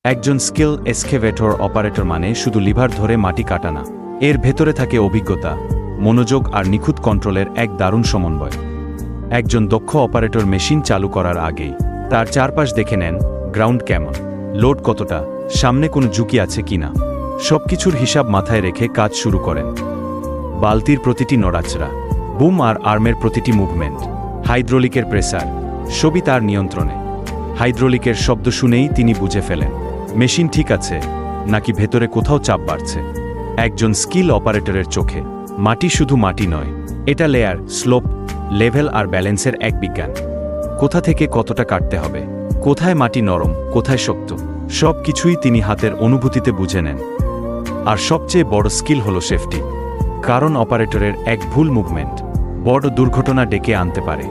একজন skill excavator operator মানে শুধু লিভার ধরে মাটি কাটা না, এর ভেতরে থাকে অভিজ্ঞতা, মনোযোগ আর নিখুঁত কন্ট্রোলের এক দারুণ সমন্বয়। একজন দক্ষ অপারেটর মেশিন চালু করার আগেই তার চারপাশ দেখে নেন, গ্রাউন্ড কেমন, লোড কতটা, সামনে কোনো ঝুঁকি আছে কিনা, সবকিছুর হিসাব মাথায় রেখে কাজ শুরু করেন। বালতির প্রতিটি নড়াচড়া, বুম আর আর্মের প্রতিটি মুভমেন্ট, হাইড্রোলিকের প্রেসার, সবই তার নিয়ন্ত্রণে। হাইড্রোলিকের শব্দ শুনেই তিনি বুঝে ফেলেন মেশিন ঠিক আছে নাকি ভেতরে কোথাও চাপ বাড়ছে। একজন স্কিল অপারেটরের চোখে মাটি শুধু মাটি নয়, এটা লেয়ার, স্লোপ, লেভেল আর ব্যালেন্সের এক বিজ্ঞান। কোথা থেকে কতটা কাটতে হবে, কোথায় মাটি নরম, কোথায় শক্ত, সব কিছুই তিনি হাতের অনুভূতিতে বুঝে নেন। আর সবচেয়ে বড় স্কিল হল সেফটি, কারণ অপারেটরের এক ভুল মুভমেন্ট বড় দুর্ঘটনা ডেকে আনতে পারে।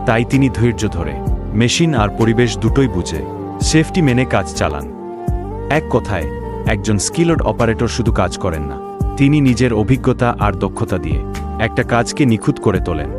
তাই তিনি ধৈর্য ধরে মেশিন আর পরিবেশ দুটোই বুঝে সেফটি মেনে কাজ চালান। এক কথায়, একজন স্কিলড অপারেটর শুধু কাজ করেন না, তিনি নিজের অভিজ্ঞতা আর দক্ষতা দিয়ে একটা কাজকে নিখুঁত করে তোলেন।